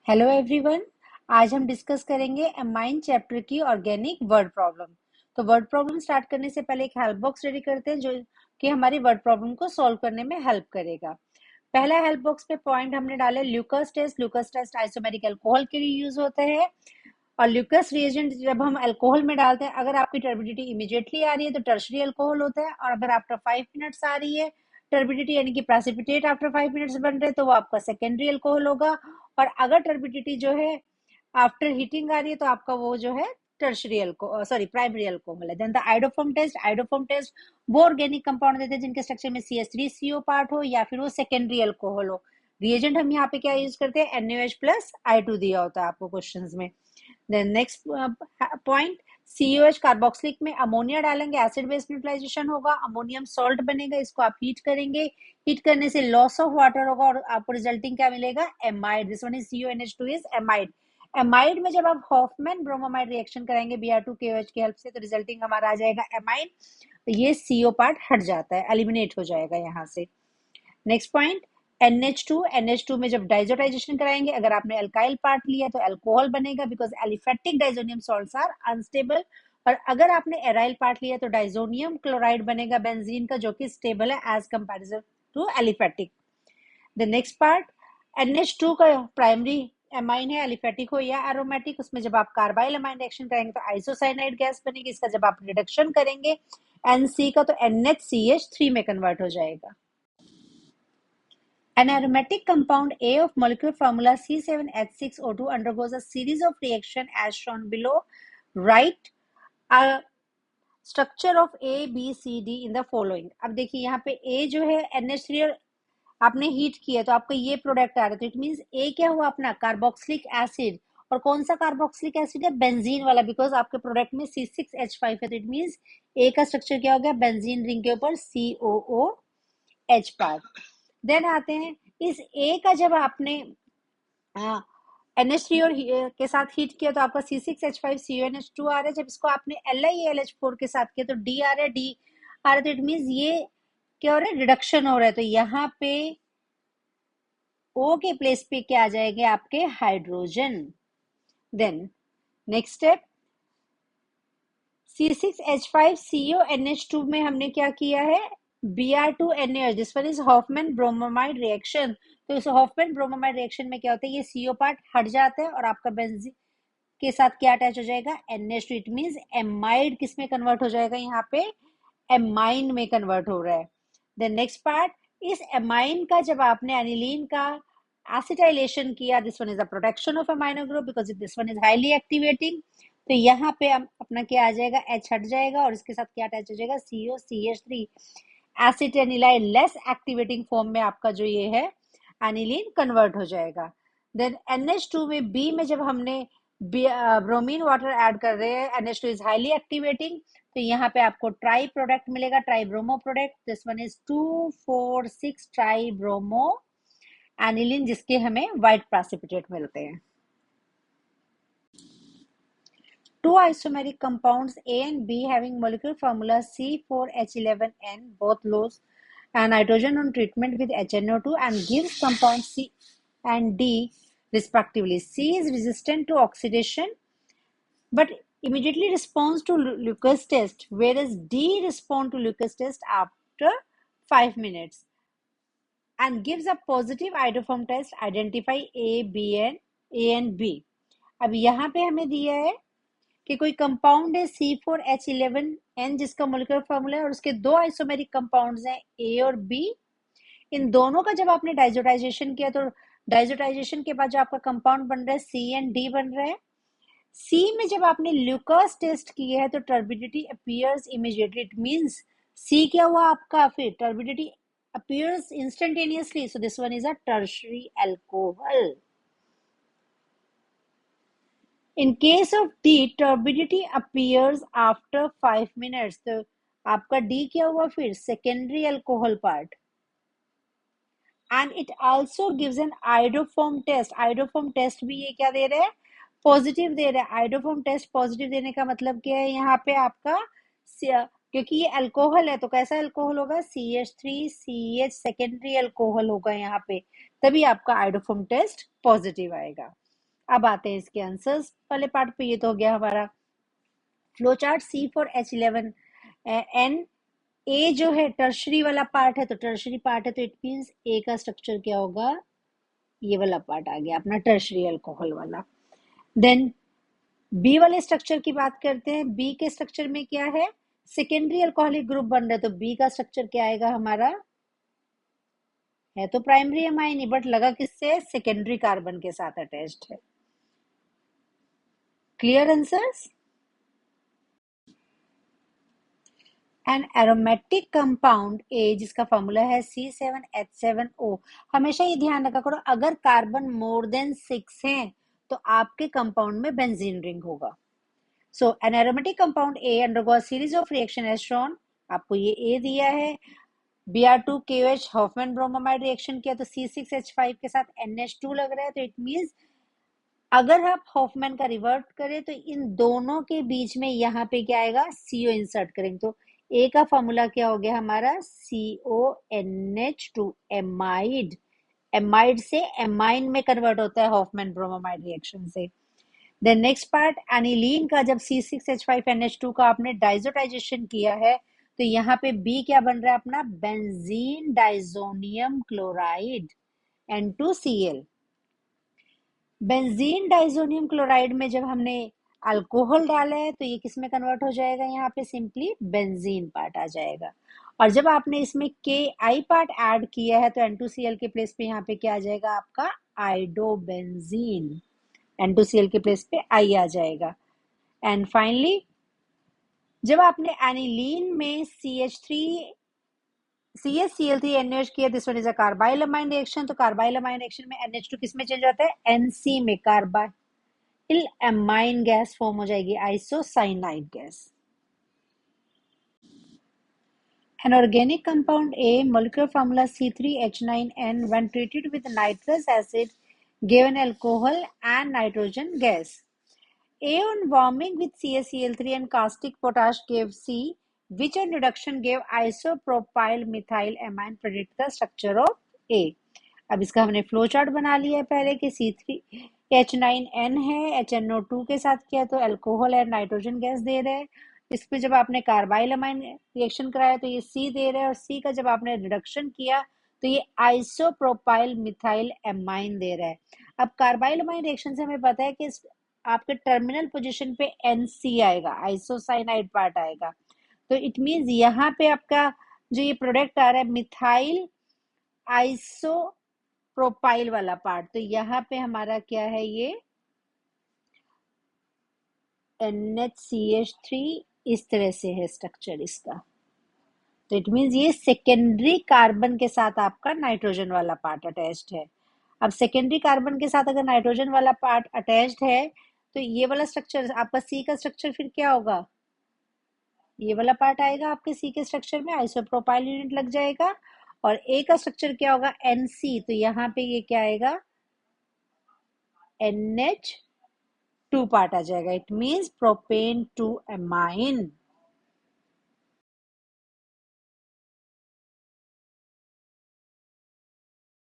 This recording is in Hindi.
Hello everyone. आज हम डिस्कस करेंगे एमाइन चैप्टर की ऑर्गेनिक वर्ड प्रॉब्लम। तो वर्ड प्रॉब्लम स्टार्ट करने से पहले एक हेल्प बॉक्स रेडी करते हैं जो कि हमारी वर्ड प्रॉब्लम को सॉल्व करने में हेल्प करेगा। पहला हेल्प बॉक्स पे पॉइंट हमने डाले Lucas test. Lucas test isomeric alcohol के लिए यूज होते हैं और ल्यूकस रिएजेंट जब हम अल्कोहल में डालते हैं, अगर आपकी टर्बिडिटी इमीडिएटली आ रही है तो टर्शरी अल्कोहल होता है, और अगर आफ्टर 5 मिनट्स आ रही है टर्बिडिटी यानी कि प्रेसिपिटेट आफ्टर 5 मिनट्स बन रहे हैं तो वो आपका सेकेंडरी अल्कोहल होगा। और अगर टर्बिडिटी जो है आफ्टर हीटिंग आ रही है तो आपका वो जो है tertiary alcohol, sorry primary alcohol है। देन द आइडोफॉर्म टेस्ट वो ऑर्गेनिक कंपाउंड देते हैं जिनके स्ट्रक्चर में CH3CO पार्ट हो या फिर वो सेकेंडरी अल्कोहल हो। रिएजेंट हम यहाँ पे क्या यूज करते हैं, NaOH प्लस I2 दिया होता है आपको क्वेश्चंस में। Then next point, COH carboxylic में अमोनिया डालेंगे, एसिड बेस न्यूट्रलाइजेशन होगा, अमोनियम सॉल्ट बनेगा, इसको आप हीट करेंगे, हीट करने से लॉस ऑफ वाटर होगा और आपको रिजल्टिंग क्या मिलेगा, amide. This one is CONH2 is amide. Amide में जब आप हॉफमैन ब्रोमोमाइड रिएक्शन कराएंगे Br2KOH की हेल्प से तो रिजल्टिंग हमारा आ जाएगा एमाइड। तो ये CO पार्ट हट जाता है, एलिमिनेट हो जाएगा यहाँ से। नेक्स्ट पॉइंट, NH2 में जब डाइजोटाइजेशन कराएंगे, अगर आपने अल्काइल पार्ट लिया तो अल्कोहल बनेगा because aliphatic diazonium salts are unstable, और अगर आपने एराइल पार्ट लिया तो डाइजोनियम क्लोराइड बनेगा बेंजीन का, जो कि स्टेबल है as comparison to aliphatic. The next part, NH2 का प्राइमरी एमाइन है, एलिफेटिक हो या एरोमेटिक, उसमें जब आप कार्बाइल एमाइन रिएक्शन करेंगे तो आइसोसाइनाइड गैस बनेगी, इसका जब आप रिडक्शन करेंगे NC का तो NHCH3 में कन्वर्ट हो जाएगा। An aromatic compound A of molecular formula C7H6O2 undergoes a series of reactions as shown below. Write a structure of A, B, C, D in the following. अब देखिए यहाँ पे A जो है NH3 और आपने हीट किया तो आपका ये प्रोडक्ट आ रहा है, तो इट मीन्स A क्या हुआ अपना कार्बोक्सिलिक एसिड, और कौन सा कार्बोक्सिलिक एसिड है, बेंजीन वाला, बिकॉज आपके प्रोडक्ट में C6H5 है, तो इट मीन्स A का स्ट्रक्चर क्या हो गया, बेंजीन रिंग के ऊपर COOH पार्ट। देन आते हैं इस ए का जब आपने NH3 और के साथ हीट किया तो आपका C6H5CONH2 आ रहा है, जब इसको आपने LiAlH4 के साथ किया तो D आ रहा है, D आ रहा है, तो इट मीन्स ये क्या हो रहा है, रिडक्शन हो रहा है, तो यहाँ पे O के प्लेस पे क्या आ जाएंगे आपके hydrogen. Then next step, C6H5CONH2 में हमने क्या किया है, Br2NaOH, this one is Hoffmann bromamide reaction. तो इस हॉफमैन ब्रोमोमाइड रिएक्शन में क्या होता है, ये CO पार्ट हट जाता है और आपका बेंजीन के साथ क्या अटैच हो जाएगा, NH2, इट मींस एमाइड किस में कन्वर्ट हो जाएगा, यहाँ पे एमाइन में कन्वर्ट हो रहा है। देन नेक्स्ट पार्ट, इस एमाइन का जब आपने एनिलीन का एसिटाइलेशन किया, this one is a protection of amino group because this one is highly activating, तो यहाँ पे अपना क्या आ जाएगा, H हट जाएगा और इसके साथ क्या अटैच हो जाएगा, COCH3, एसिटेनिलाइड लेस एक्टिवेटिंग फॉर्म में आपका जो ये है एनिलीन कन्वर्ट हो जाएगा। देन NH2 में B में जब हमने ब्रोमीन वाटर ऐड कर रहे हैं, NH2 इज हाईली एक्टिवेटिंग, तो यहाँ पे आपको ट्राई प्रोडक्ट मिलेगा, try bromo product, this one is 2,4,6 try bromo aniline, जिसके हमें व्हाइट प्रेसिपिटेट मिलते हैं। Two isomeric compounds A and B having molecular formula C4H11N both lose nitrogen on treatment with HNO2 and gives compounds C and D respectively. C is resistant to oxidation but immediately responds to Lucas test, whereas D responds to Lucas test after 5 minutes and gives a positive iodoform test. Identify A and B. अब यहाँ पे हमें दिया है कि कोई कंपाउंड है C4H11N जिसका मोलिकुलर फॉर्मूला है और उसके दो आइसोमेरिक कंपाउंड्स हैं A और B। इन दोनों का जब आपने डाइजोटाइजेशन किया तो डाइजोटाइजेशन के बाद जो आपका कंपाउंड बन रहा है C एंड D बन रहा है। C में जब आपने ल्यूकास टेस्ट किया है तो turbidity appears immediately, it means C क्या हुआ आपका, फिर turbidity appears instantaneously, so this one is a tertiary alcohol. In case of D, turbidity appears after 5 minutes. तो आपका D क्या हुआ फिर, secondary alcohol part. And it also gives an iodoform test. Iodoform test भी ये क्या दे रहे हैं, पॉजिटिव दे रहे हैं। iodoform test पॉजिटिव देने का मतलब क्या है, यहाँ पे आपका क्योंकि ये अल्कोहल है तो कैसा अल्कोहल होगा, CH3CH सेकेंडरी अल्कोहल होगा यहाँ पे, तभी आपका iodoform टेस्ट पॉजिटिव आएगा। अब आते हैं इसके आंसर्स वाले पार्ट पे। ये तो हो गया हमारा फ्लो चार्ट C4H11 एन। ए जो है टर्शरी वाला पार्ट है, तो टर्शरी पार्ट है तो इट मींस ए का स्ट्रक्चर क्या होगा, ये वाला पार्ट आ गया अपना टर्शरी अल्कोहल वाला। देन बी वाले स्ट्रक्चर की बात करते हैं। बी के स्ट्रक्चर में क्या है, सेकेंडरी अल्कोहलिक ग्रुप बन रहा है, तो बी का स्ट्रक्चर क्या आएगा हमारा, है तो प्राइमरी अमाइन ही बट लगा किससे, सेकेंडरी कार्बन के साथ अटैच्ड है। Clear answers. N aromatic compound ए जिसका फॉर्मूला है C7H7O। हमेशा ये ध्यान रखा करो, अगर कार्बन मोर देन 6 हैं तो आपके कंपाउंड में बेंजीन रिंग होगा। So an aromatic compound a undergo series of reaction as shown. आपको ये ए दिया है, Br2KOH हॉफमैन ब्रोमोमाइड रिएक्शन किया तो C6H5 के साथ NH2 लग रहा है, तो इट मींस अगर आप हॉफमैन का रिवर्ट करें तो इन दोनों के बीच में यहाँ पे क्या आएगा, CO इंसर्ट करेंगे, तो ए का फॉर्मूला क्या हो गया हमारा, CONH2 एमाइड। एमाइड से एमाइन में कन्वर्ट होता है हॉफमैन ब्रोमोमाइड रिएक्शन से। देन नेक्स्ट पार्ट, एनिलीन का जब C6H5NH2 का आपने डाइजोटाइजेशन किया है तो यहाँ पे बी क्या बन रहा है अपना, benzene diazonium chloride N2Cl। Benzene diazonium chloride में जब हमने अल्कोहल डाला है तो ये किस में कन्वर्ट हो जाएगा, यहाँ पे सिंपली बेंजीन पार्ट आ जाएगा। और जब आपने इसमें के आई पार्ट ऐड किया है तो N2Cl के प्लेस पे यहाँ पे क्या आ जाएगा आपका, आइडोबेंजीन। N2Cl के प्लेस पे आई आ जाएगा। एंड फाइनली जब आपने एनिलीन में CH3CH Cl3NH किया, this one is a carbyl amine reaction, तो कार्बाइल अमाइन रिएक्शन में NH2 किस में चेंज होता है, NC में, कार्बाइल अमाइन गैस फॉर्म हो जाएगी, isocyanide gas. An organic compound A, molecular formula C3H9N, when treated with nitrous acid, gave an alcohol and nitrogen gas. A on warming with CaCl3 and caustic potash gave C, which on reduction gave isopropyl methyl amine. Predict the structure of A. अब इसका हमने फ्लो चार्ट बना लिया है पहले कि C3H9N है, HNO2 के साथ किया तो अल्कोहल और नाइट्रोजन गैस दे रहे हैं। इस पे जब आपने कार्बाइल अमाइन रिएक्शन कराया तो ये C दे रहे हैं, और C का जब आपने रिडक्शन किया तो ये आइसोप्रोपाइल मिथाइल एमाइन दे रहा है। अब कार्बाइल अमाइन रिएक्शन से हमें पता है कि आपके टर्मिनल पोजीशन पे NC आएगा, आइसोसाइनाइड पार्ट आएगा, तो इट मींस यहाँ पे आपका जो ये प्रोडक्ट आ रहा है मिथाइल आइसोप्रोपाइल वाला पार्ट, तो यहाँ पे हमारा क्या है, ये NHCH3 इस तरह से है स्ट्रक्चर इसका, तो इट मींस ये सेकेंडरी कार्बन के साथ आपका नाइट्रोजन वाला पार्ट अटैच्ड है। अब सेकेंडरी कार्बन के साथ अगर नाइट्रोजन वाला पार्ट अटैच्ड है तो ये वाला स्ट्रक्चर आपका सी का स्ट्रक्चर फिर क्या होगा, ये वाला पार्ट आएगा आपके सी के स्ट्रक्चर में, आइसोप्रोपाइल यूनिट लग जाएगा। और ए का स्ट्रक्चर क्या होगा, NC, तो यहाँ पे ये क्या आएगा, NH2 पार्ट आ जाएगा, it means propane two amine.